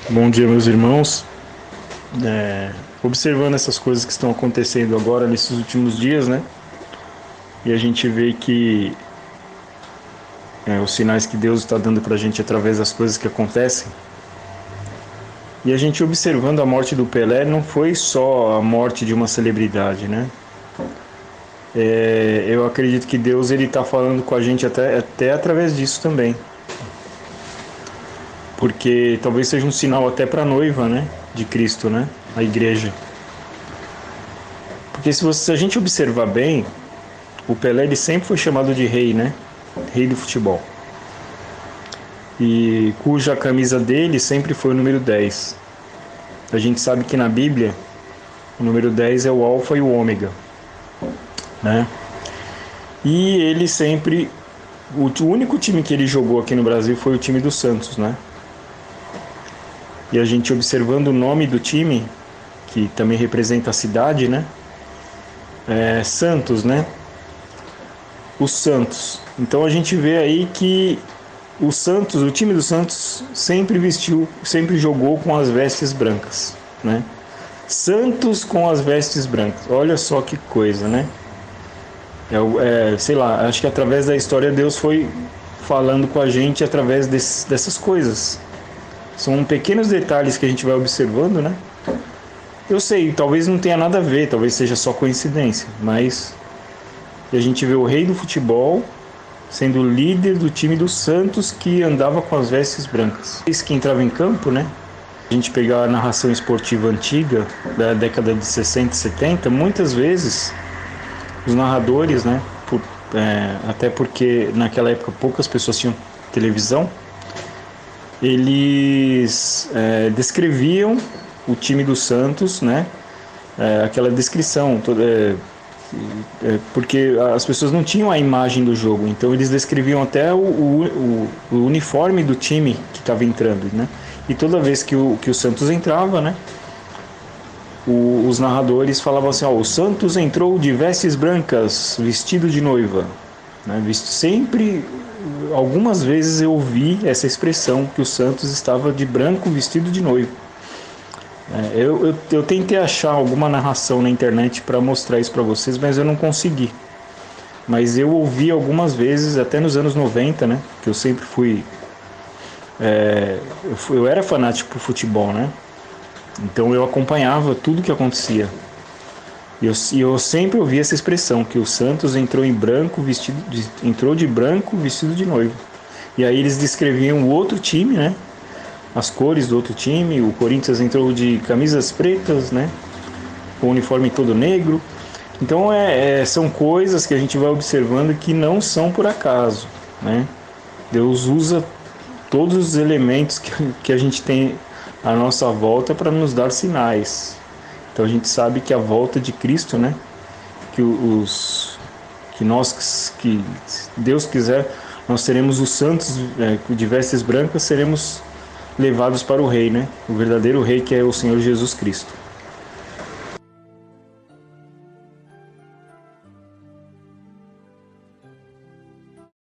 Bom dia, meus irmãos. Observando essas coisas que estão acontecendo agora nesses últimos dias, né? E a gente vê que os sinais que Deus está dando para a gente através das coisas que acontecem. E a gente observando a morte do Pelé, não foi só a morte de uma celebridade, né? Eu acredito que Deus ele está falando com a gente até através disso também. Porque talvez seja um sinal até para a noiva, né? De Cristo, né? A igreja. Porque se a gente observar bem, o Pelé ele sempre foi chamado de rei, né? Rei do futebol. E cuja camisa dele sempre foi o número 10. A gente sabe que na Bíblia o número 10 é o alfa e o ômega, né? E ele sempre, o único time que ele jogou aqui no Brasil foi o time do Santos, né? E a gente observando o nome do time, que também representa a cidade, né? Santos, né? O Santos. Então a gente vê aí que o Santos, o time do Santos sempre jogou com as vestes brancas, né? Santos com as vestes brancas. Olha só que coisa, né? Sei lá, acho que através da história Deus foi falando com a gente através dessas coisas. São pequenos detalhes que a gente vai observando, né? Eu sei, talvez não tenha nada a ver, talvez seja só coincidência, mas a gente vê o rei do futebol sendo o líder do time do Santos que andava com as vestes brancas. Esse que entrava em campo, né? A gente pegar a narração esportiva antiga da década de 60 e 70, muitas vezes os narradores, né? Até porque naquela época poucas pessoas tinham televisão, eles descreviam o time do Santos, né? Aquela descrição porque as pessoas não tinham a imagem do jogo, então eles descreviam até o uniforme do time que estava entrando, né? E toda vez que o Santos entrava, né? Os narradores falavam assim: o Santos entrou de vestes brancas, vestido de noiva, né? Sempre, algumas vezes eu ouvi essa expressão que o Santos estava de branco, vestido de noiva. Eu tentei achar alguma narração na internet para mostrar isso para vocês, mas eu não consegui. Mas eu ouvi algumas vezes, até nos anos 90, né? Que eu sempre fui... eu era fanático por futebol, né? Então eu acompanhava tudo que acontecia. E eu sempre ouvi essa expressão, que o Santos entrou entrou de branco, vestido de noiva. E aí eles descreviam o outro time, né? As cores do outro time. O Corinthians entrou de camisas pretas, né? Com o uniforme todo negro. Então são coisas que a gente vai observando que não são por acaso, né? Deus usa todos os elementos que a gente tem à nossa volta para nos dar sinais. Então a gente sabe que a volta de Cristo, né? Que Deus quiser, nós teremos os santos de vestes brancas, seremos levados para o rei, né? O verdadeiro rei, que é o Senhor Jesus Cristo.